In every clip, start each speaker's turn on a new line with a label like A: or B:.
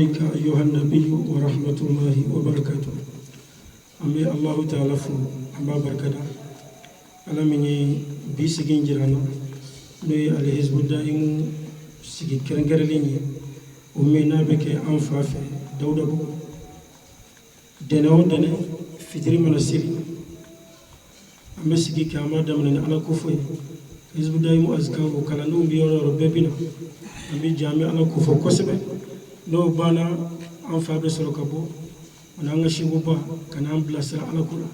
A: عليك أيها النبي ورحمة الله وبركاته. أمي الله تعالى فو أما بركاته على مني بيسجين جرانا نوي على حزب الدائم سجي كرنجرليني ومينا بك أنفاف داودا بو دناو دنا فجري مناسيري أما سجي كاما دمنا على كوفي حزب الدائم أزكار وكلانو بيورا ربنا أمي جامع على كوفو كسبه no bana an fabe soro kabo ana nga shibuba kana an blasa ala kula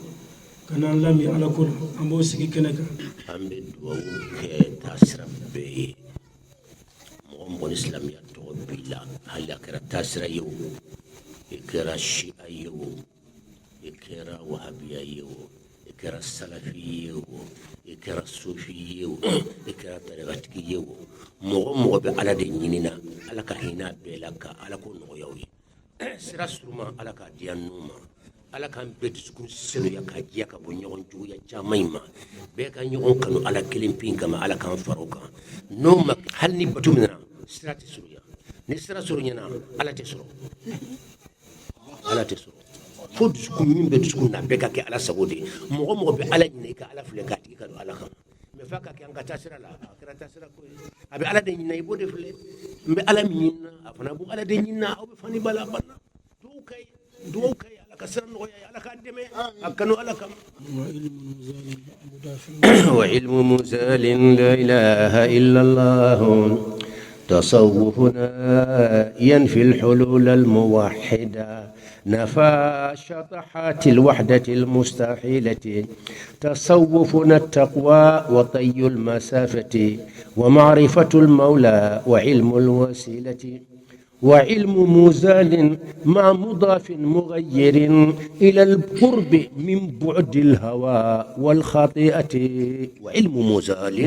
A: kana an lami ala kula an bo sigi keneka
B: ambe do ke tasra be mo islamiyya to bila hala kara tasra yo ikra shi'a yo ikra wahabiyya yo ikra salafiyya yo ikra sufiyya yo ikra tariqati yo mo be ala de nyinina ala ka hina be laka ala ko no yawi sira suruma ala ka dianuma ala kan be disku selu ya ka jiya ka bonyon ju ya jamaima be ka nyon kanu ala kilim pinga ma ala kan faruka no ma halni batumina sira tisuya ni sira surunya na ala tesuro ala tesuro fo disku min be disku na be ka ke ala sabodi mo be ala nyine ka ala fule ka ti ka ala kan me faka ke anga tasira la akira tasira ko abi ala de nyina ibo de fule mbe ala minna afana bu ala de nyina o be fani bala banna do kay ala kasran no ya ala kan deme akano ala kam wa ilmu muzalin la ilaha illa allah تصوفنا ينفي الحلول الموحدة نفى شطحات الوحدة المستحيلة تصوفنا التقوى وطي المسافة ومعرفة المولى وعلم الوسيلة وعلم مزال مع مضاف مغير إلى القرب من بعد الهوى والخطيئة وعلم مزال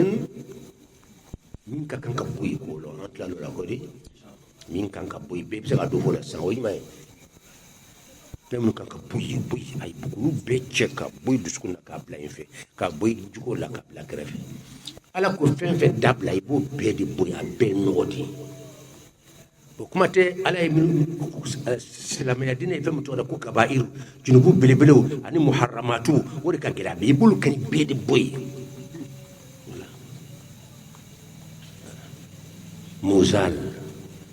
B: minka kan ka boy ko lo atla lo la ko di min kan ka boy be se ga do fola san o yima tem kan ka boy ay bu be che ka boy duskuna ka bla infe ka boy juko la ka bla gref ala ko fen fe dabla ibo be di boy a be nodi ko kuma te ala min salama ya dina fe muto da ko kabairu junubu belebele ani muharramatu wori ka gela be bulu kan be di boy muzal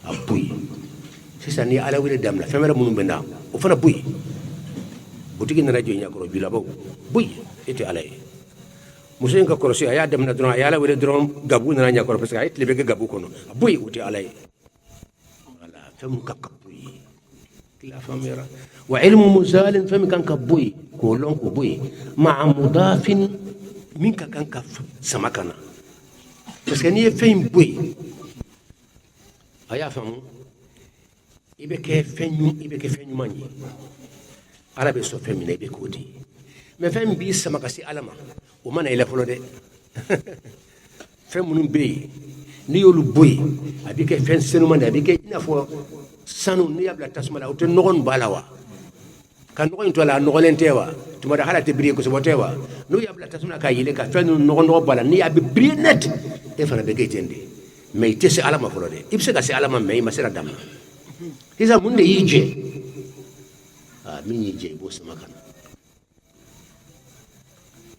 B: abuy sisa ni ala wele damla femera munum benda o fana buy butigi na radio nya ko bila baw buy ete ala muso nga korosi aya damna dron aya ala wele dron gabu na nya ko parce que ay tlebe gabu kono buy uti ala wala fem ka buy la famera wa ilmu muzal fem kan ka buy ko lon ko buy ma mudafin minka kan ka samakana parce que ni fem buy aya famu ibe ke fenyu manyi ala be so femina ibe kodi me fem bi sama kasi alama o mana ila folo de fem munum be ni yolu boy abi ke fen senu manda abi ke ina fo sanu ni abla tasma la o te nogon balawa kan nogon to la nogolen tewa tuma da halate briye ko so tewa no yabla tasma ka yile ka fen nogon bala ni abi briye net e fana be gaytende mais ite se alama folo de ibse ka se alama mais masira damna hiza munde yije min yije bo samakana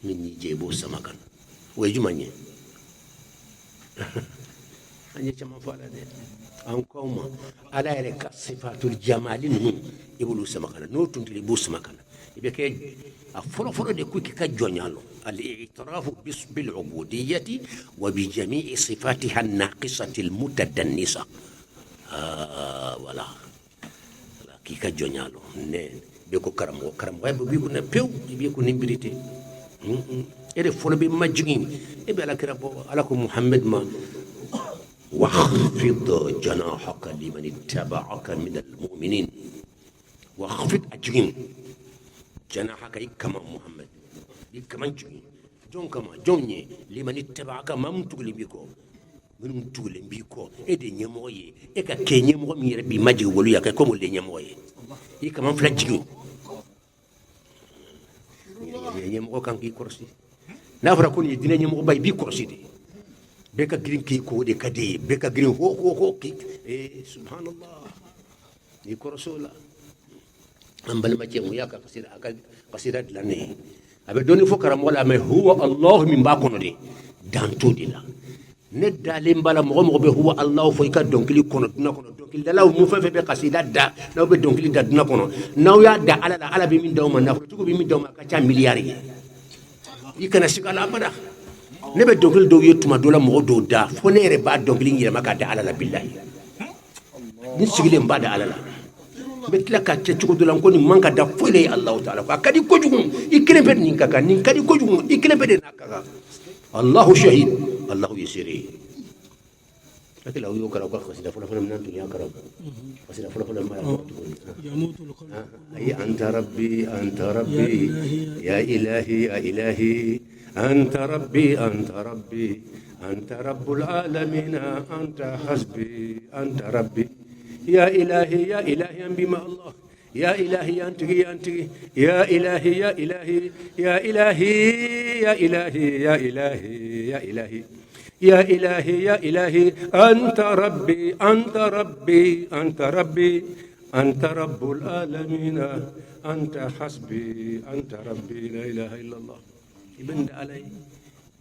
B: min yije bo samakana way jumanye anye chama fala de an koma ala ere ka sifatul jamalin ibulu samakana no tuntili bo samakana ibe ke a folo de kuki ka jonyalo الاعتراف بالعبودية وبجميع صفاتها الناقصة المتدنسة ولا كي كجونيالو نه بيكو كرامو بيكو نبيو بيكو نمبريتي ere folo be majigin e be ala kirabo ala ko muhammad ma واخفض جناحك لمن اتبعك من المؤمنين واخفض اجين جناحك كما محمد كمان جون كما جوني لمن اتبعك مام تغلي بيكو من تغلي بيكو ادي نيموي e ka kenye mo mi rebi maji wolu ya ka ko mo le nyemoye e kama flajigi nyemo kan ki korsi na fara ko ni dina nyemo bay bi korsi de be ka green ki ko de kade be ka green ho ki subhanallah ni korosola ambal ma ce mu ya ka kasira dilane abe doni fo karam wala me huwa allah min ba kono de danto de la ne dalim bala mo be huwa allah fo ka donkili kono duna kono donkili dala mu fe be kasida da law be donkili da duna kono naw ya da ala be min dawma na tugo be min dawma ka ca miliyari ikana sikala abada ne be donkili do yetuma dola mo do da fo ne re ba donkili ngira maka da ala billahi ni sigile mba da ala betla ka ce cugo dolan ko ni manka da fo le allah taala ko kadi ko jugum ikene be ni kaka ni kadi ko jugum ikene be de nakaka allah shahid allah yasiri لكن لو يوكل أو كخ سيدا فلا من أنتم يا كرم سيدا فلا ما
A: يموت القلب
B: أي أنت ربي يا إلهي يا إلهي أنت ربي أنت رب العالمين أنت حسبي أنت ربي يا إلهي بما الله يا إلهي أنت يا إلهي يا إلهي يا إلهي يا إلهي يا إلهي يا إلهي يا إلهي يا إلهي أنت ربي أنت رب العالمين أنت حسبي أنت ربي لا إله إلا الله ابن علي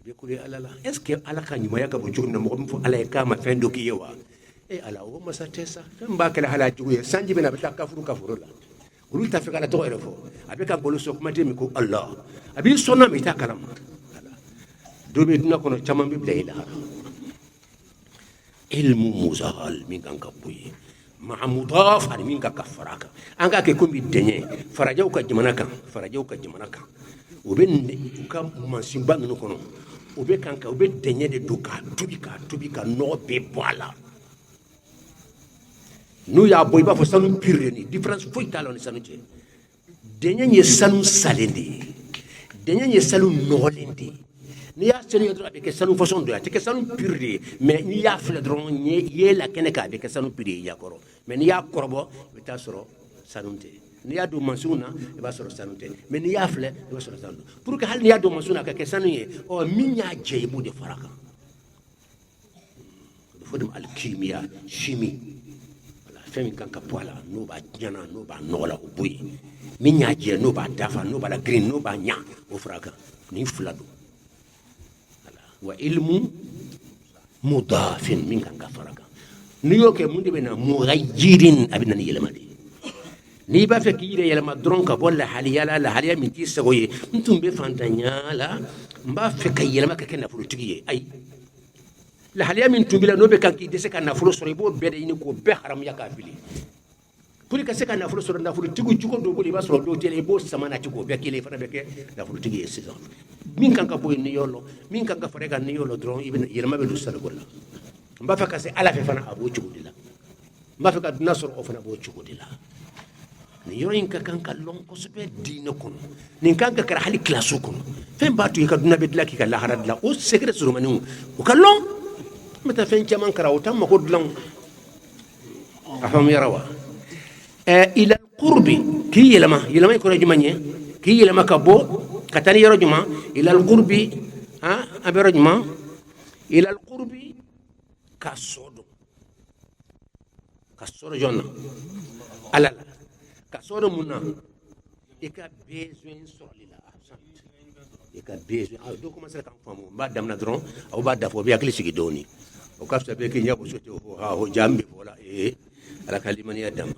B: بيقول على لا اسكي على كان ما يكبر جورنا مغمف على كام فندق يوا على هو مساتسا مباك له على جويه سانجي بنا بتكفر لا قلت تفك على تويرفو أبي كان بقول سوق ما تيمكو الله أبي صنع ميتا كلام دوبي دنا كونو تمام بيبلي لا علم مزال من كان كبوي مع مضاف على من كفراك انك كيكون بالدنيا فرجوك جمانك وبين كم من سيمبان نكونو وبين كان وبين دنيا دي دوكا توبيكا نو بيبوالا نو يا بوي با فسانو بيرني ديفرنس فوي تالون سانوتي دنيا ني سانو سالندي دنيا ني سالو نولندي ni ya senu yodro avec sanu façon de te que sanu purdi mais ni ya fle dron ni yela keneka avec sanu purdi ya koro mais ni ya korbo beta soro sanunte ni ya do mansuna e ba soro sanunte mais ni ya fle e ba soro sanu pour que hal ni ya do mansuna ka sanu ye o minya jeybu de faraka fodum alchimia chimie wala femi kanka poala no ba jana no ba nola obuyi minya je no ba dafa no ba la green no ba nya o faraka ni fulado وعلم مضاف من كان كفرك نيوكي موندي بنا مغيرين ابنا يلما دي ني با فك يري يلما درون كا بولا حاليا لا حاليا من تي سغوي نتوم بي فانتانيا لا مبا فك يلما كنا فلوتيي اي لا حاليا من توبلا نوبي كان كي ديسك كان فلو سوري بو بيدي ني كو بي حرام يا كافلي pour que seka na fulo soro na fulo tigu juko do boli ba soro do tele bo sama na tigo be kele fana be ke na fulo tigi esizo min kan ka boy ni yolo min kan ka farega ni yolo dron ibn yirma be du sala golla mba fa ka se ala fe fana abo tigo dila mba fa ka nasr o fana abo tigo dila ni yoro in ka kan ka lon ko so be dina kono nin kan ka kara hali klasu kono fen ba tu ka duna be dila ki ka la harad la o secret suru manu o kallon mata fen chaman kara o tam ko dulan afam yarawa إلى القرب كي يلما يكون جمانية كي يلما كبو كتاني يرجما إلى القرب أبي رجما إلى القرب كسودو جونا ألا كسودو منا إكا بيزوين سوليلا إكا بيزوين دو كما سلكا فامو بعد دمنا درون أو بعد دفو بيأكل سيجدوني وكافتا بيكي نيابو سوتي هو جامبي ولا على كلمة يدم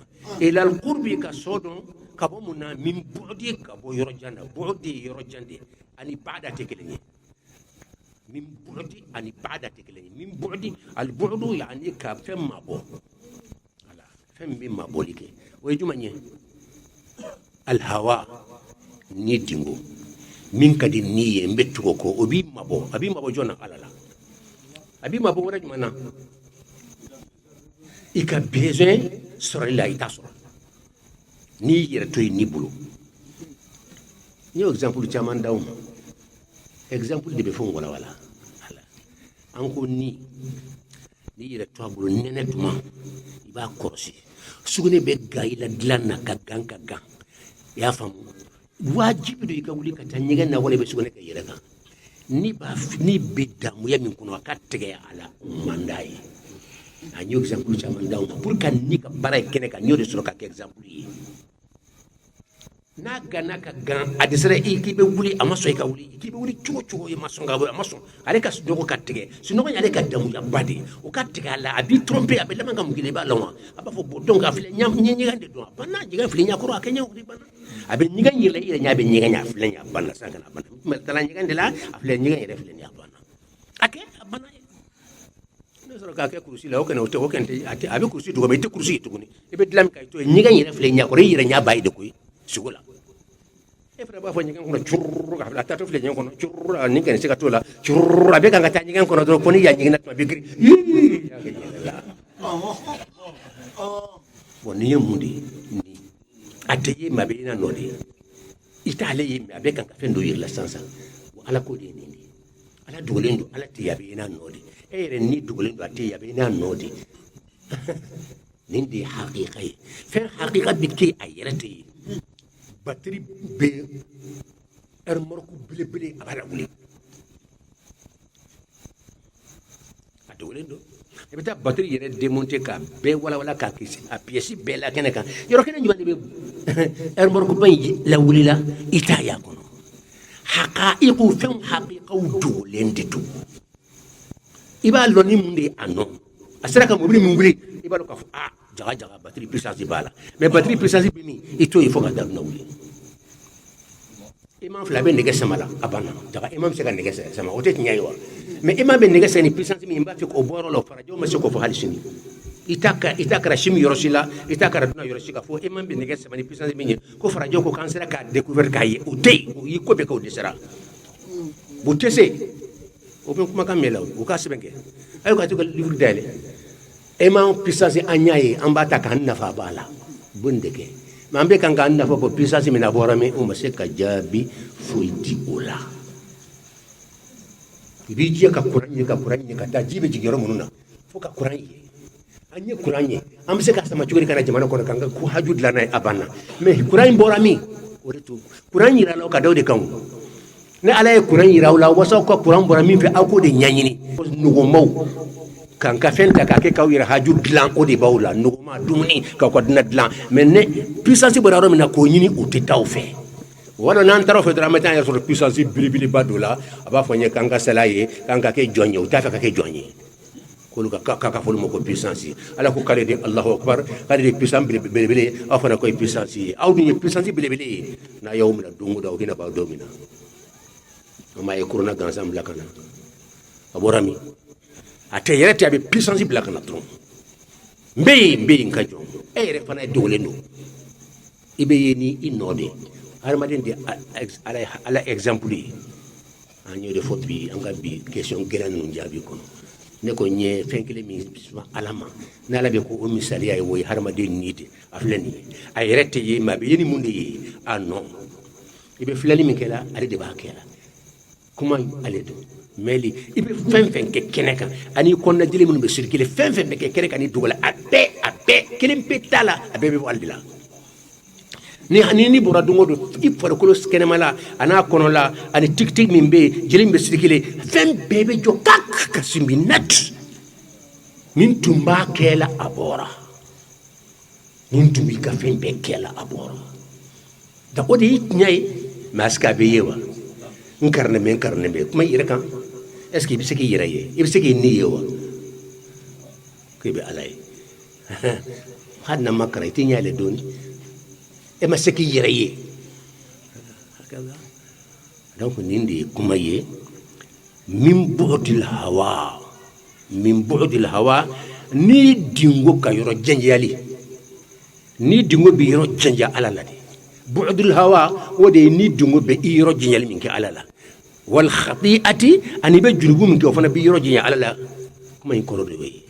B: إلى القرب كسودون كبومنا من بعدي كبو يرجعنا بعدي يرجعنا أني بعد تكلني من بعدي أني بعد تكلني من بعدي البعد يعني كفم مابو على فم بما بوليك ويجمعني الهواء نيدينغو من كدي نية مبتوكو أبي مابو جونا على لا أبي مابو ورجمنا ika besoin soro la ita soro ni yere toy ni bulo ni exemple chaman daw exemple de be fo wala ala anko ni yere to bulo nene tuma iba korsi sugune be gayla dlanna ka ganka gan ya famu wajibi do ika wuli ka tanyiga na wala be sugune ka yere ka ni be damu ya min kuno ka tege ala mandai a ñoo exemple caman daw pour kan ni ka bara kene ka ñoo de soro ka exemple yi n'a gana ka gan a desera i k'i bɛ wuli a ma sɔn i ka wuli k'i bɛ wuli cogo cogo i ma sɔn ka wuli a ma sɔn ale ka sunɔgɔ ka tigɛ sunɔgɔ y'ale ka damuya ba de o ka tigɛ a la a b'i tromper a bɛ laban ka mun kɛ i b'a la wa a b'a fɔ bon donc a filɛ ɲɛgɛn de don a banna ɲɛgɛn filɛ ɲɛkɔrɔ a kɛ ɲɛ wuli banna a bɛ ɲɛgɛn yɛlɛ i yɛrɛ ɲɛ a bɛ ɲɛgɛn ɲɛ a filɛ ɲɛ a banna sisan kana banna mɛ taara ɲɛgɛn de la a filɛ ɲɛgɛn yɛrɛ filɛ ɲɛ a banna a kɛ a banna ne sɔrɔ k'a kɛ kurusi la o kɛnɛ o kɛnɛ tɛ a bɛ kurusi tuguni mɛ i tɛ kurusi ye tuguni i bɛ dilan min ka i to yen ɲɛgɛn yɛrɛ filɛ ɲɛkɔrɔ i yɛrɛ ɲɛ b'a ye de koyi sogo la e fana b'a fɔ ɲɛgɛn kɔnɔ cururu ka bila a taatɔ filɛ ɲɛgɛn kɔnɔ cururu a ni kɛnɛ se ka t'o la cururu a bɛ kan ka taa ɲɛgɛn kɔnɔ dɔrɔn ko ni y'a ɲɛgɛn na tuma bɛ giri bon nin ye mun de ye ni a tɛ ye mɛ a bɛ i na nɔ de i t'ale ye mɛ a bɛ kan ka fɛn dɔ yir'i la sisan bon ala ko de ye nin de ala dogolen don ala tɛ ye a bɛ i na nɔ de e yɛrɛ ni dogolen don a tɛ ye a bɛ i na nɔ de nin de ye hakika ye fɛn hakika bɛ kɛ a yɛrɛ tɛ ye batiri bɛ ɛrimɔrɔku belebele a b'a la wuli a dogolen don i bɛ taa batiri yɛrɛ démonter ka bɛɛ walawala k'a kisi a pièce bɛɛ la kɛnɛ kan yɔrɔ kɛnɛ jumɛn de bɛ ɛrimɔrɔkuba in lawulila i t'a y'a kɔnɔ haqa'iqu fɛnw haqiqaw dogolen de don i b'a lɔn ni mun de ye a nɔ a sera ka mobili min wuli i b'a dɔn k'a fɔ jaga batiri puissance b'a la mais batiri puissance bɛ min i t'o ye fo ka daruna wuli imam fila bɛ nɛgɛ sama la a banna jaga imam bɛ se ka nɛgɛ sama o tɛ tiɲɛ ye wa mais imam bɛ nɛgɛ sama ni puissance min b'a fɛ k'o bɔ yɔrɔ la o farajɛw ma se k'o fɔ hali sini i t'a kɛra simi yɔrɔ si la i t'a kɛra dunan yɔrɔ si ka fɔ imam bɛ nɛgɛ sama ni puissance min ye ko farajɛw ko k'an sera k'a découvert k'a ye o tɛ yen o y'i ko bɛɛ kɛ o dɛsɛra o tɛ se o bɛ kumakan mɛn la o k'a sɛbɛn kɛ a y'o ka to ka livre dayɛlɛ imam puissance an y'a ye an b'a ta k'an nafa b'a la bon de kɛ mɛ an bɛ kan k'an nafa bɔ puissance min na bɔra min o ma se ka jaabi foyi di o la i b'i jɛ ka kuran ye ka taa ji bɛ jigin yɔrɔ minnu na fo ka kuran ye an ye kuran ye an bɛ se ka sama cogo di ka na jamana kɔnɔ k'an ka haju dilan n'a ye a banna mɛ kuran in bɔra min o de to kuran yira la o ka da o de kan o ni ala ye kuran yira aw la wasaw ka kuran bɔra min fɛ aw k'o de ɲɛɲini nɔgɔmaw k'an ka fɛn ta k'a kɛ k'aw yɛrɛ haju dilan o de b'aw la nɔgɔma dumuni k'aw ka dunan dilan mɛ ne puissance bɔra yɔrɔ min na k'o ɲini o tɛ taa o fɛ wala n'an taara o fɛ dɔrɔn an bɛ taa an yɛrɛ sɔrɔ puissance belebeleba dɔ la a b'a fɔ n ye k'an ka sala ye k'an ka kɛ jɔn ye o t'a fɛ ka kɛ jɔn ye k'olu k'a ka fɔ olu ma ko puissance ala ko k'ale de alahu akbar k'ale de puissance belebele aw fana ko ye puissance ye aw dun ye puissance belebele ye n'a y'aw minɛ don o don aw hinɛ b'aw dɔw minɛ an b'a ye corona gansan bila ka na a bɔra min a tɛ yɛrɛ tɛ a bɛ puissance bila ka na dɔrɔn n bɛ yen ka jɔn e yɛrɛ fana ye dogolen don i bɛ ye ni i nɔ de hadamaden de ala exemple ye an y'o de fɔ bi an ka bi question gɛlɛn ninnu jaabi kɔnɔ ne ko n ye fɛn kelen min suma ala ma n'ala bɛ ko o misaliya ye o ye hadamaden ni de a filɛ nin ye a yɛrɛ tɛ ye mɛ a bɛ ye ni mun de ye a nɔ i bɛ filɛli min kɛla ale de b'a kɛla kuma ale don mɛli i bɛ fɛn fɛn kɛ kɛnɛ kan ani kɔnɔna jeli minnu bɛ circuler fɛn fɛn bɛ kɛ kɛnɛ kan ni dogo la a bɛɛ kelen pe t'a la a bɛɛ bɛ bɔ ale de la ni bɔra don o don i farikolo kɛnɛma la a n'a kɔnɔ la ani tigitigi min bɛ yen jeli min bɛ circuler fɛn bɛɛ bɛ jɔ ka sinbi nati nin tun b'a kɛ la a bɔra nin tun b'i ka fɛn bɛɛ kɛ la a bɔra da o de y'i tiɲɛ ye mɛ a sigi a bɛ ye wa n karinen bɛ kuma i yɛrɛ kan est ce que i bɛ se k'i yɛrɛ ye i bɛ se k'i ni ye wa ko i bɛ ala ye hali n'a ma kalan i tɛ ɲɛ yɛlɛ dɔɔni e ma se k'i yɛrɛ ye donc nin de ye kuma ye min bu'dil hawa ni dingo ka yɔrɔ jɛnjɛyali ni dingo bɛ yɔrɔ jɛnjɛ ala la de bu'dil hawa o de ye ni dingo bɛ i yɔrɔ jɛnjɛli min kɛ ala la wal khati'ati ani bɛ junubu min kɛ o fana bɛ yɔrɔ jɛnjɛ ala la kuma in kɔrɔ de y'o ye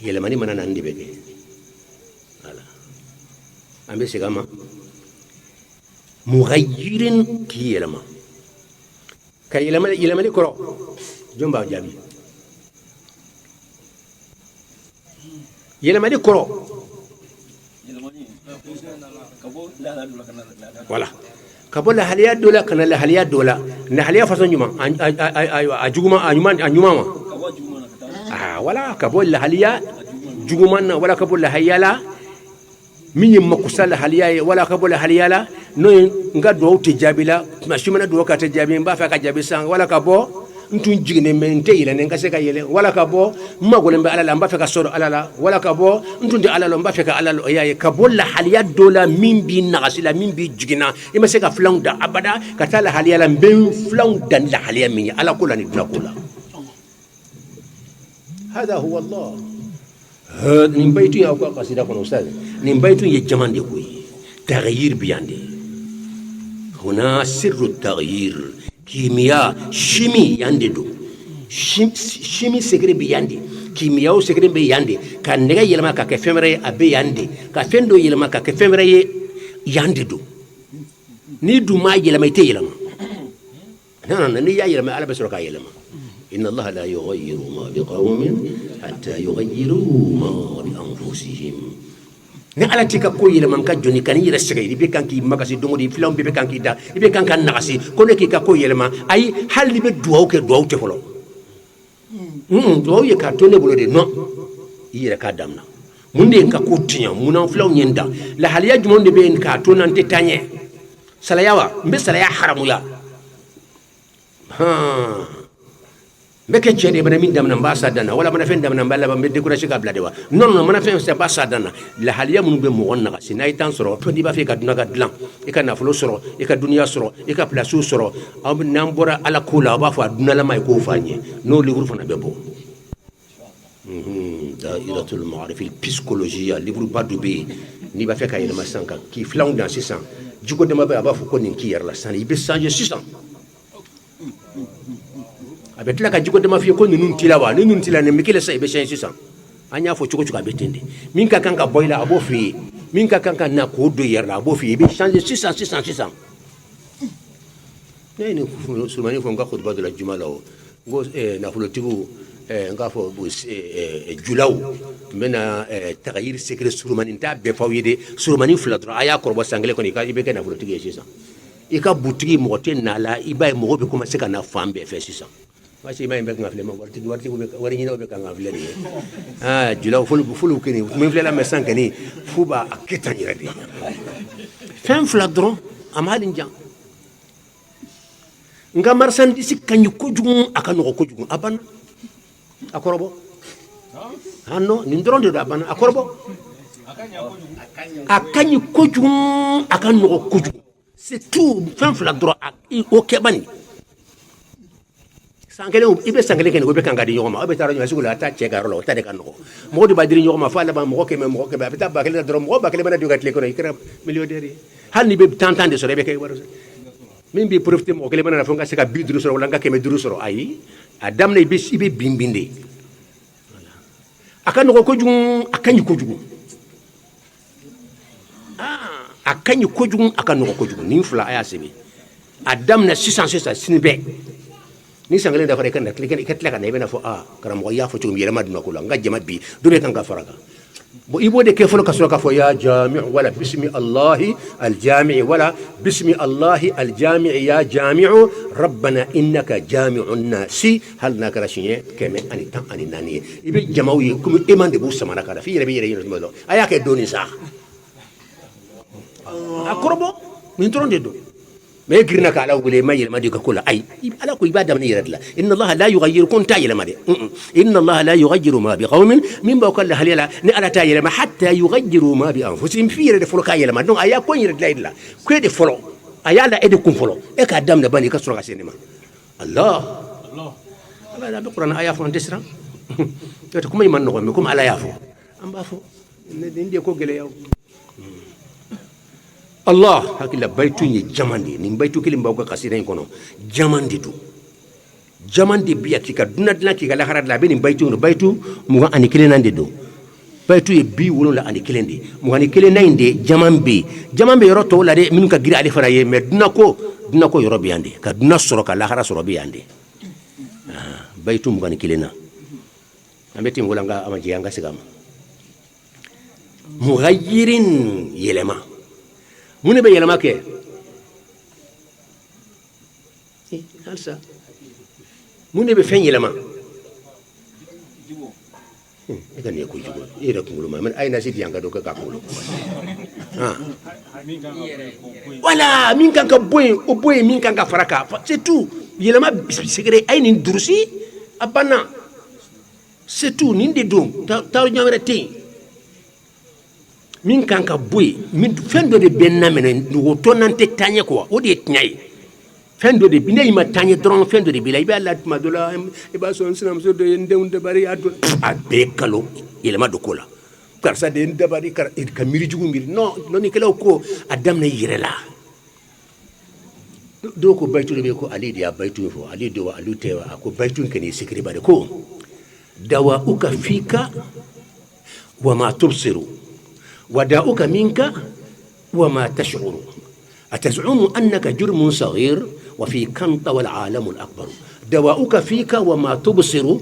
B: yɛlɛmani mana na nin de bɛ kɛ voilà an bɛ segin a ma mughayyirin k'i yɛlɛma ka yɛlɛmani kɔrɔ jɔn b'a jaabi yɛlɛmani kɔrɔ voilà ka bɔ lahaliya dɔ la ka na lahaliya dɔ la lahaliya façon ɲuman a juguman a ɲuman ma wala ka bo lahaliya juguman na wala ka bo lahayala min yi makusa lahaliya wala ka bo lahaliya la no nga do te jabila ma shumana do ka te jabi ba fa ka jabi san wala ka bo ntun jigine mente yele nen ka se ka yele wala ka bo magole mbe alala mba fe ka soro alala wala ka bo ntun de alala mba fe ka alala yaye ka bo lahaliya dola min bi nagasila min bi jigina ima se ka flang da abada ka ta lahaliya la mbe flang dan lahaliya min ala kula ni dula kula هذا هو الله هذا نبيتو يا أخوة قصيدة كنا أستاذ نبيتو يجمع دكوي تغيير بياندي هنا سر التغيير كيمياء شيمي ياندو شيمي سكري بياندي كيمياء سكري بياندي كان نجا يلما كفمرة أبي ياندي كفندو يلما كفمرة ياندو نيدو ما يلما يتي يلما نانا نيجا يلما على بسرعة يلما إن الله لا يغير ما بقوم حتى يغيروا ما بأنفسهم نعلى تيكا كوي لمن كجوني كان يرسغي بي كان كي ماغاسي دومودي فلام بي كان كي دا بي كان كان نغاسي كون كي كا كوي لما اي حال لي بدواو كي دواو تفلو دواو يكا توني بولودي نو يرا كا دامنا موندي ان كا كوتيا مونا فلام نيندا لا حال يا جمون دي بي ان كا تونان تي تاني سلايوا مبي سلايا حرامو يا ها meke chede bana min damna mbasa dana wala mana fen damna mbala ba medde kura shiga blade wa non non mana fen se basa dana la haliya mun be mo wonna kasi nay tan soro to di ba fe ka duna ga dlan e ka nafulo soro e ka dunya soro e ka plasu soro am nambora ala kula ba fa duna la may ko fanye no livre fana be bo dairatul ma'arif al psychologie livre ba dubé ni ba fe ka yelma sanka ki flaw dans 600 jugo de ma ba fu ko nin ki yar la san ibe changer 600 abetla ka jiko de mafia ko nun tilawa nun tila ne mikile sa ibe shansi san anya fo chuko chuka betende min ka kanka boila abo fi min ka kanka na ko do yerla abo fi ibe shansi 600 ne sulmani fo nga khutba de la jumala go na fulo tibu nga fo julaw mena tagayir secret sulmani ta be fawide sulmani fladra aya korbo sangle ko ni ka ibe ka na fulo tigi 600 ika butigi moten na la iba mo be ko masika na fambe fe 600 wasi may mbek ngafle mo warti ko wari ñino be ka ngafle ni julaw fulu kini min fle la me sankani fuba aketani radi fem fladron amalin jang nga marchandise kanyu ko jugum akano ko jugum aban akorobo hanno ni ndronde do aban akorobo akanyu ko jugum akano ko jugum c'est tout fem fladron o kebani sangale ibe sangale ken go be kanga di nyoma obe taro nyoma sugula ta chega rolo ta de kanoko mo di badiri nyoma fa la ba mo ke ba ta ba kele dro mo ba kele bana dugat le ko ikra millionnaire hal ni be tantande so rebe kay waro min bi profiter mo kele bana fo nga seka bidru so wala nga ke me dru so ayi adam ne be ibe bimbinde akan ko jum akan ko jum akan ko jum akan ko jum ni fula aya sebe adam na 600 sinbe ni sangale da fare kan ikatla kan ibena fo karam ko ya fo tum yela maduna ko nga jama bi do be kan ka faraga bo ibo de ke fo ka so ka fo ya jami' wala bismi allah al jami' wala bismi allah al jami' ya jami'u rabbana innaka jami'un nasi hal nakara shinye keme ani tan ani nani ibe jamawi kum imande bu samana kala fi yere yere yere aya ke doni sa akorobo min tronde do ما يقرنا على أقول ما يلما ديك كله أي على كل بعد من يرد لا إن الله لا يغير كون تايل ما دي إن الله لا يغير ما بقوم من بقول له هليلا نألا تايل ما حتى يغيروا ما بأنفسهم في يرد فلو كايل ما دون أيا كون يرد لا إلا كيد فلو أيا لا إدكم فلو إيه كدام نبني كسر كسينما الله الله لا بقرنا أيا فلان تسرا تكمل يمن نقول مكم على يافو أم بافو ندي كو جلياو Allah hakila baitu ni jamandi ni baitu kili mbauka kasira inkono jamandi tu jamandi biya kika dunadla kika la harad la beni baitu muga anikile nande do baitu e bi wono la anikile ndi muga anikile nande jamambe yoro to la de min ka gira ali faraye me dunako yoro biyande ka duna soro ka la hara soro biyande baitu muga anikile na ambeti ngola nga amaji yanga sigama mughayyirin yelema mune be yelema ke halsa mune be fen yelema e ka ne ko jugo e da kungulu ma man ay na sidi yanga do ka kulu wala min kan ka boy o boy min kan ka faraka c'est tout yelema secret ay ni durusi abana c'est tout ni de dum taw nyamere te min kan ka boy min fendo de benna men do tonante tanye ko o de tnyai fendo de bine ma tanye dron fendo de bila iba la ma do la e ba son sinam so de ndewunde bari adu a be kalo yelema do kola karsa de ndabari kar ka miri jugu miri non ni kala ko adam na yirela do ko baytu be ko ali dia baytu fo ali do alu tewa ko baytu kani sikri bare ko dawa uka fika wa ma tubsiru wa da'uka minka wa ma tash'uru ataz'umu annaka jurmun saghir wa fi kanta wal alam al akbar dawa'uka fika wa ma tubsiru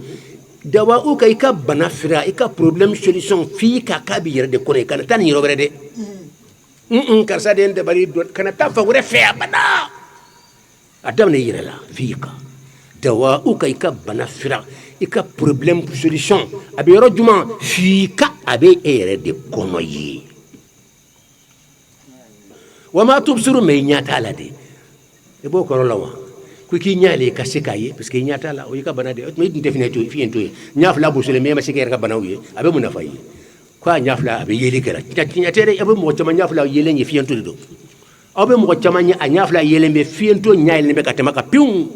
B: dawa'uka ika banafira ika problem solution fika kabir de kore kana tan yiro brede karsa de bari kana ta fawre fe abada adam ne yirela fika dawa'uka ika banafira ika problem solution abi yoro juma fika abe ere de kono yi wa ma tubsiru me nyata la de e bo ko lawa ku ki nyaale ka sikaye parce que nyata la o yika banade me define to fi ento nyaf la bo sele me ma sikere ka banawi abe mu nafayi kwa nyaf la abe yeli kala nyata re abe mo chama nyaf la yele ni fi ento do abe mo chama nyaf la yele me fi ento nyaale ne be ka tema ka pium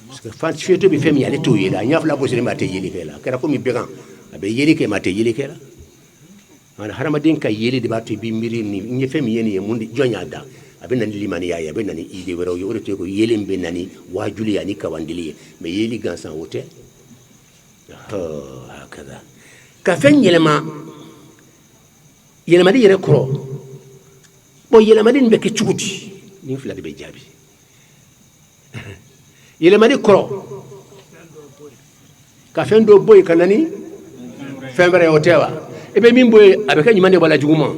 B: parce que fan fi ento be femi yale to yela nyaf la bo sele ma te yeli kala kera ko mi began abe yeli ke ma te yeli kala ana harama den ka yeli de ba to bi miri ni ni femi yeni mundi jonya da abin nan limani ya abin nan ide wero yo to ko yelin ben nani wajuli yani kawandili me yeli gansan wote hakaza ka fen yelma di yere kro bo yelma din be ke cuguti ni fla de be jabi yelma di kro ka fen do boy kanani fen bare hotewa ebe min boy abeka nyimande wala juguma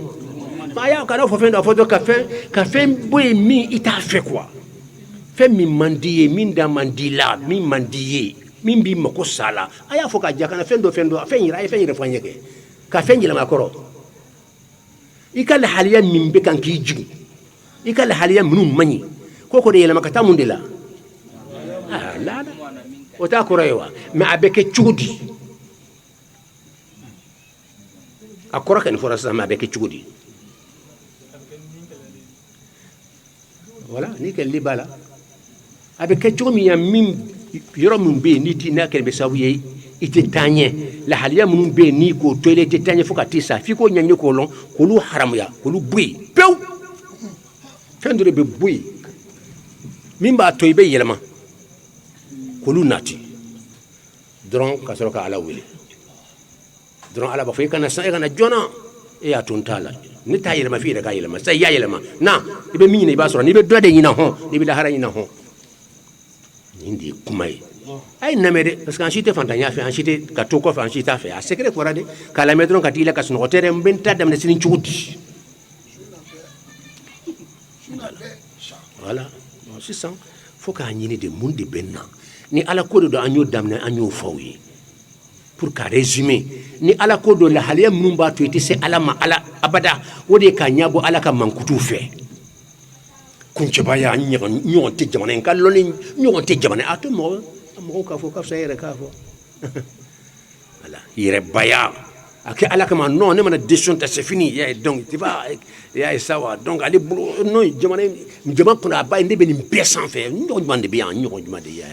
B: ya kana fo fen da foto café boy mi ita fait quoi fait mi mandiye min da mandila mi mandiye min bi mako sala aya fo ka jakana fen do fen yira fanyeke café nyila makoro ikal haliya min be kan ki jigu ikal haliya minum mani koko de yela makata mundela la o ta korewa ma abeke chudi akora kan forasa ma abeke chudi voilà ni quel libala avec quelque mi mim yoro mun be ni ti na kel be sawiye ite tanye la haliya mun be ni ko toile te tanye foka tisa fi ko nyanye ko lon ko lu haram ya ko lu bui pew fendure be bui mimba toibe yelma ko lu nati dron ka soro ka ala wili dron ala ba fe kana sa kana jona e atuntala ni ta yelma fi da ka yelma sai ya yelma na ibe minyi ba soro ni be dode nyina ho ni be da hara nyina ho indi kumai ay namede parce que enchite fantanya fe enchite ka to ko fa enchite fa a secret ko rade kala medron ka tila ka suno hotere mbenta dam ne sinin chuti voilà c'est ça faut ka nyini de mundi benna ni ala ko do anyo dam ne anyo fawi pour ka résumer ni ala ko do la haliya mumba to ite se ala ma ala abada wode ka nyabo ala ka mankutu fe kunche baya nyon te jamane kaloni nyon te jamane ato mo ka fo ka sayere ka fo voilà yere baya ake ala kama non ne mana décision ta c'est fini ya donc tu vas ya sawa donc ali non jamane kuna ba inde be ni pesan fe nyon demande bien nyon demande ya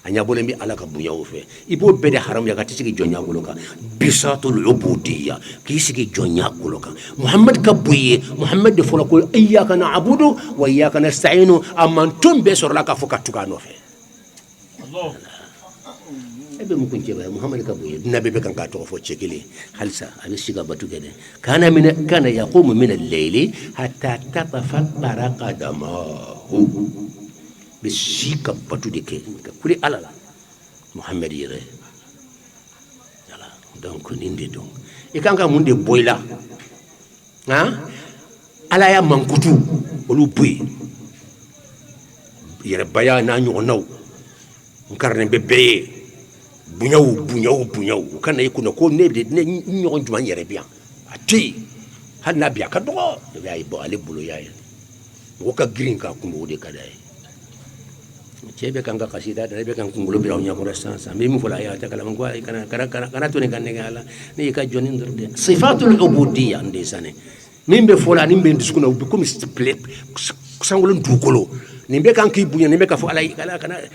B: anya bolembi ala ka bunya ofe ibo bede haram ya katisi jonya goloka bisatul ubudiyya kisiki jonya goloka muhammad kabuye muhammad de fola ko iyyaka na'budu wa iyyaka nasta'inu amantum be sorla ka foka tukano fe allah ebe mu kunje ba muhammad kabuye nabi be kan ka to fo chekili halsa abi siga batu gede kana yaqumu min al-layli hatta tatafattara qadamahu bisika batu de ke kuli alala muhammad yere voilà donc ninde donc e kanga munde boyla ha ala ya mankutu olu boy yere baya na nyu onaw nkarne bebe bunyaw kana ikuno ko ne de ne ñogon juma yere bien ati hanna biya ka dogo yayi bo ale bulo yayi wo ka green ka kumbo de kada chebe kanga kasida da be kan kungulo bi rawnya ko sansa mi mu fola ya ta kala man gwai kana to ne kan ne gala ne ka joni ndurde sifatul ubudiyya ndesane nimbe fola nimbe ndisukuna ubi comme split sangolo ndukolo nimbe kan ki bunya nimbe ka fo ala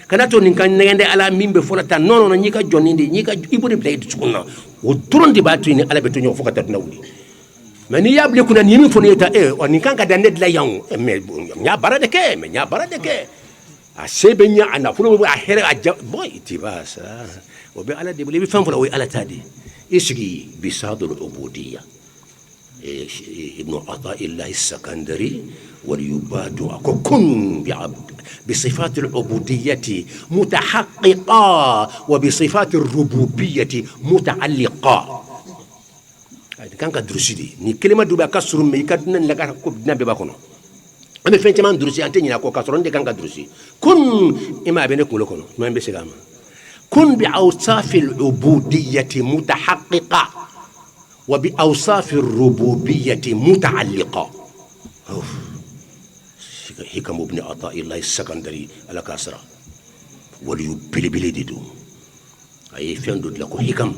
B: kana to nin kan ngende ala mimbe fola tan non non nyika joni ndi nyika ibode blade sukuna o turondi batu ni ala beto nyo fo ka tatna wuli mani yable kuna ni mi fo ne ta on kan ka dan la yang me nya barade ke a sebe nya ana fulo a here a boy tibasa o be ala de bi fam fulo ala tadi isgi bisadul ubudiyya ابن عطاء الله السكندري وليباد كن بصفات العبودية متحققة وبصفات الربوبية متعلقة هذا كان كدرسي دي ني كلمة دوبا كسر مي كدنا لك كوبنا بباكونو أما فين تمان درسي أنت نينا كو كسرون دي كان كدرسي كن إما بينكم لكونو ما بيسلام كن بأوصاف العبودية متحققة وبأوصاف الربوبية متعلقة حكم ابن عطاء الله السكندري على كاسرة وليبلي ديدو أي فين دود لكو حكم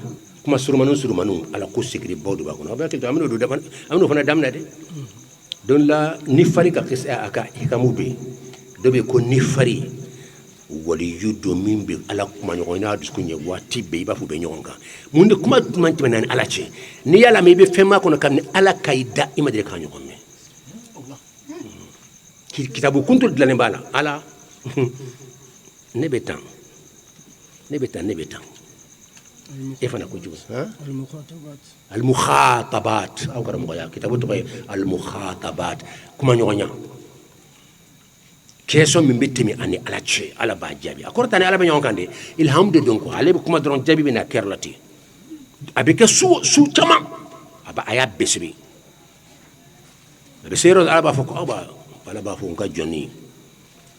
B: كما سرمانون على كو سكري بودو باكونا أبا كنتو أمنو فنا دامنا دي دون لا نفري كاكس أكا حكمو بي دو بيكو نفري wali yudo mimbe ala kuma nyona duskunye wati be ba fu be nyonga munde kuma manti manani ala che ni yala me be fema kono kam ni ala kaida imadre ka nyoko me Allah kitabu kuntu dilane bala ala nebetan e fana ko jus ha al mukhatabat aw karam ko ya kitabu to al mukhatabat kuma nyonya keso min bettemi ani ala che ala ba jabi akorta ne ala ba nyonkande ilhamdu donc ale kuma dron jabi bina kerlati abike su tama aba aya besbi be sero ala ba foko aba ala ba foko ka joni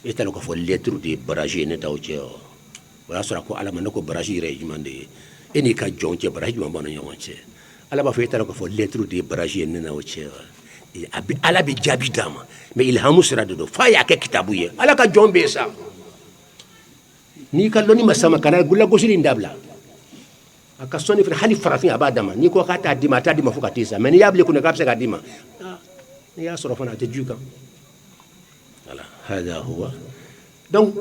B: etalo ko fo lettre de barrage ne tawche wala sura ko ala man ko barrage re jumande eni ka jonche barrage mo bana nyonche ala ba fo etalo ko fo lettre de barrage ne na oche abi ala be jabi dama mais ilhamu sira do fa ya ke kitabu ye ala ka jombe sa ni kallo ni masama kana gulla gosiri ndabla aka soni fi hali farafin abadama ni ko kata dima fuka tisa mais ni yable kuna kapsa ka dima ni ya soro fana te juka ala hada huwa donc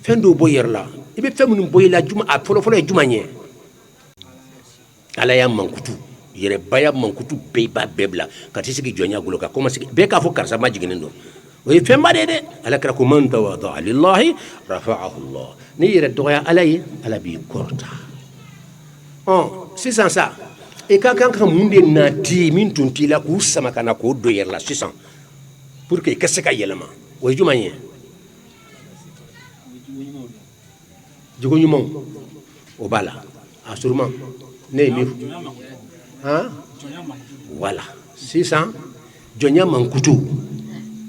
B: fendo boyer la ibe femunu boyela juma a folo juma nye ala ya mankutu yere baya mankutu beba bebla kati sigi jonya gulo ka koma sigi be ka fo karsa majiginen do way femba de ala kra ko man tawada lillahi rafa'ahu Allah ni yere doya alay ala bi korta sisan sa e ka kan munde na ti min tunti la ku sama kana ko do yer la sisan pour que kesse ka yelama way jumanye jogo nyumon o bala asurman ne mi voilà 600 jonya mankutu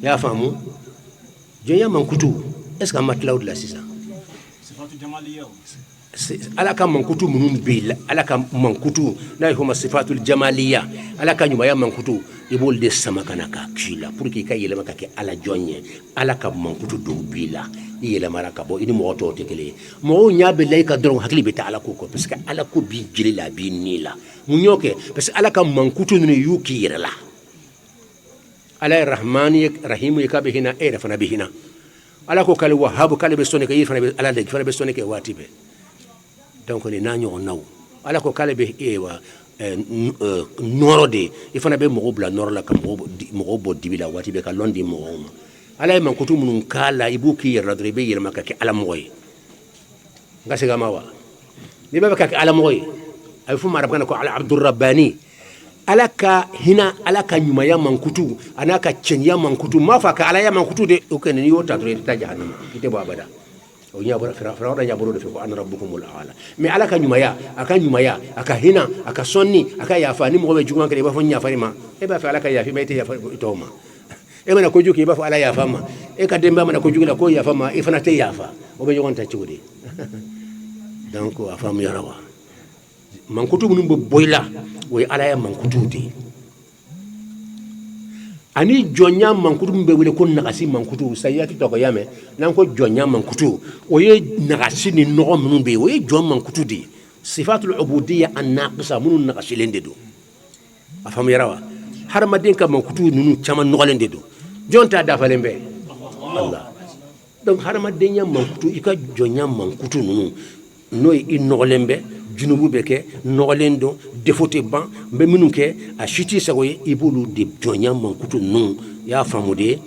B: ya famu jonya mankutu est-ce que matlaud la 600 sifatu jamaliya ala ka mankutu munum bil ala ka mankutu na huma sifatul jamaliya ala ka nyuma ya mankutu ibol de sama kana ka kila pour que kay yelema ka ke ala jonye ala ka mankutu do bila yele maraka bo ini mo to tekele mo nyabe lay ka doron hakli be ta ala ko parce que ala ko bi jili la bi ni la mu nyoke parce que ala ka mankutu ni yuki yirala ala rahmani rahim yakabe hina e rafana be hina ala ko kale wahhab kale be sonne ke yifana be ala de fana be sonne ke watibe donc ni nanyo naw ala ko kale be ewa norode ifana be mo bla nor la ka mo bo dibila watibe ka londi mo ala man kutu munun kala ibuki radribe yirma ka ke ala moy ngase gama wa ni baba ka ala moy ay fu marab kana ko ala abdur rabbani alaka hina alaka nyuma ya mankutu anaka chenya mankutu mafa ka ala ya mankutu de o ken ni yota to ta jahannama kite bo abada o nya bora fira da nya boro de ko an rabbukumul ala mais alaka nyuma ya aka hina aka sonni aka yafa ni mo be juma ka ba fo nya farima e ba fa alaka yafi mai te yafa itoma e mana ko juki ba fa ala yafa ma e ka demba mana ko juki la ko yafa ma e fana te yafa o be jonta ciwde donc a faamu yara wa mankutu minnu bɛ bɔ i la o ye ala ya mankutuw de ye ani jɔnya mankutu min bɛ wele ko nagasi mankutu sayiyati tɔgɔya mɛn n'an ko jɔnya mankutu o ye nagasi ni nɔgɔ minnu bɛ yen o ye jɔn mankutu de ye sifatul ubudiya an-naqisa minnu nagasilen de don a faamuyara wa hadamaden ka mankutu ninnu caman nɔgɔlen de don jɔn t'a dafalen bɛɛ Allah donc hadamadenya mankutu i ka jɔnya mankutu ninnu n'o ye i nɔgɔlen bɛ junubu bɛ kɛ nɔgɔlen don défaut tɛ ban n bɛ minnu kɛ a si t'i sago ye i b'olu de jɔnya mankutu ninnu i y'a faamu de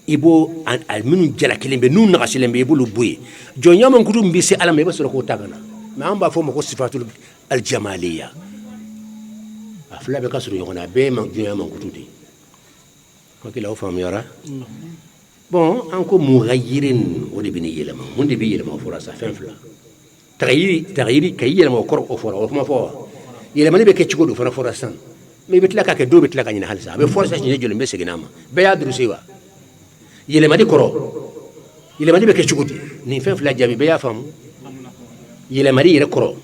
B: i b'o a minnu jalakilen bɛ n'u nagasilen bɛ i b'olu bɔ yen jɔnya mankutu min bɛ se ala ma i bɛ sɔrɔ k'o ta ka na mais an b'a fɔ o ma ko sifatul aljamaliya a fila bɛ ka sɔrɔ ɲɔgɔn na a bɛɛ ye jɔnya mankutu de ye hakili aw faamuyara bon an ko mughayyirin o de bɛ ni yɛlɛma mun de bɛ yɛlɛma o fɔra sa fɛn fila tagayiri ka i yɛlɛma o kɔrɔ o fɔra o kuma fɔ wa yɛlɛmani bɛ kɛ cogo do fana fɔra sisan mais i bɛ tila ka kɛ dɔw bɛ tila ka ɲinɛ halisa a bɛ fɔra sisan siɲɛ joli n bɛ segin a ma bɛɛ y'a durusi wa yɛlɛmani kɔrɔ yɛlɛmani bɛ kɛ cogo di nin fɛn fila jaabi bɛɛ y'a faamu yɛlɛmani yɛrɛ kɔrɔ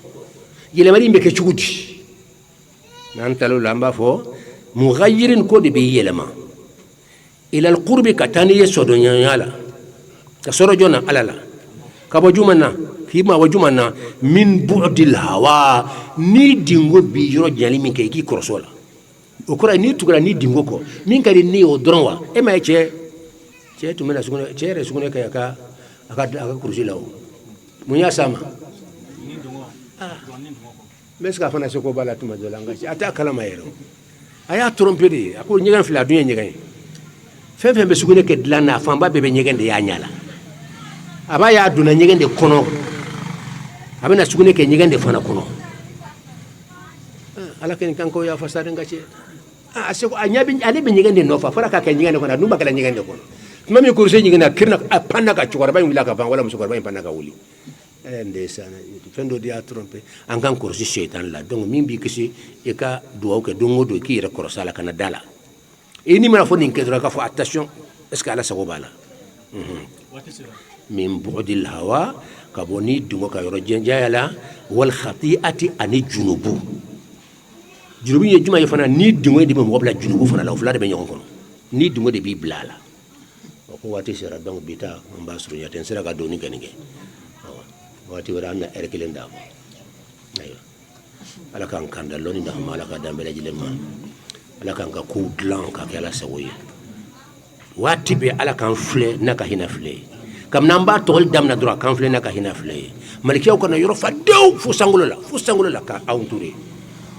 B: yɛlɛmani bɛ kɛ cogo di n'an tal'o la an b'a fɔ mughayyirin ko de bɛ yɛlɛma ila alqurbi ka taa n'i ye sɔdɔɲɔgɔnya la ka sɔrɔ jɔn na ala la ka bɔ juma na k'i ma bɔ juma na min bu'dil hawa ni dingo bi yɔrɔ jali min kɛ i k'i kɔrɔsɔ la o kɔrɔ ye n'i tugura ni dingo kɔ min ka di ne ye o dɔrɔn wa e ma ye cɛ tun bɛna sugunɛ cɛ yɛrɛ sugunɛ kɛ a ka kurusi la o mun y'a s'a ma n bɛ se ka fana se ko b'a la tuma dɔ la nka a t'a kalama yɛrɛ a y'a tromper de a ko ɲɛgɛn filɛ a dun ye ɲɛgɛn ye fɛn fɛn bɛ sugunɛ kɛ dilan na a fanba bɛɛ bɛ ɲɛgɛn de y'a ɲɛ la a b'a y'a donna ɲɛgɛn de kɔnɔ a bɛna sugunɛ kɛ ɲɛgɛn de fana kɔnɔ ala kɛ nin kan ko y'a fasa den ka cɛ a se a ɲɛ bɛ ale bɛ ɲɛgɛn de nɔfɛ fɔra k'a kɛ ɲɛgɛn de kɔnɔ a dun b'a kɛ ɲɛgɛn de kɔnɔ tuma min kurusi ɲɛgɛn na kirina a panna ka cɛkɔrɔba in wuli ka ban wala musokɔrɔba in panna ka wuli ndeysaan fɛn dɔ de y'a tromper an kan kɔlɔsi seytan la donc min b'i kisi i ka dugawu kɛ don o don i k'i yɛrɛ kɔlɔsi a la ka na da la i ni mana fɔ nin kɛ dɔrɔn k'a fɔ attention est ce que ala sago b'a la min bu'dil hawa ka bɔ ni dungo ka yɔrɔ jɛnjaya la wal khati'ati ani junubu junubu ye juma ye fana ni dungo de bɛ mɔgɔ bila junubu fana la o fila de bɛ ɲɔgɔn kɔnɔ ni dungo de b'i bila a la o ko waati sera donc bi ta an b'a surunya ten n sera ka doni kɛ nin kɛ waati wɛrɛ an na heure kelen d'a ma ayiwa ala k'an kanda lɔnni d'a ma ala ka dan bɛɛ lajɛlen ma ala k'an ka kow dilan ka kɛ ala sago ye waati bɛɛ ala k'an filɛ n'a ka hinɛ filɛ ye kabini an b'a tɔgɔli daminɛ dɔrɔn a k'an filɛ n'a ka hinɛ filɛ ye malikiyaw kana yɔrɔ fa dewu fo sankolo la ka anw to de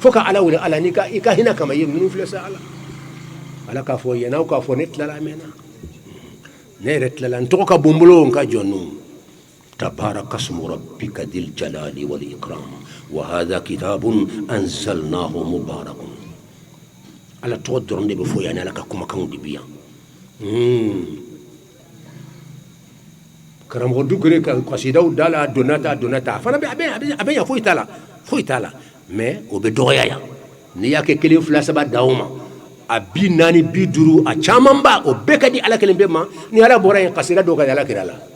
B: fo ka ala wele ala ni i ka hinɛ kama ye ninnu filɛ sa ala k'a fɔ yɛn n'aw k'a fɔ ne tilala a mɛnna ne yɛrɛ tilala n tɔgɔ ka bon n bolo n ka jɔn n'o تبارك اسم ربك ذي الجلال والإكرام وهذا كتاب أنزلناه مبارك على تقدر ندي بفو يعني على كم كم دبيا كرام غدو كري قصيدة ودالا دوناتا فأنا أبي فوي تالا mais وبدويا يا نيا كلين فلاس بعد داوما أبي ناني بيدرو أشامبا وبكدي على كلين بما نيا لا بورا قصيدة دوكا على كلا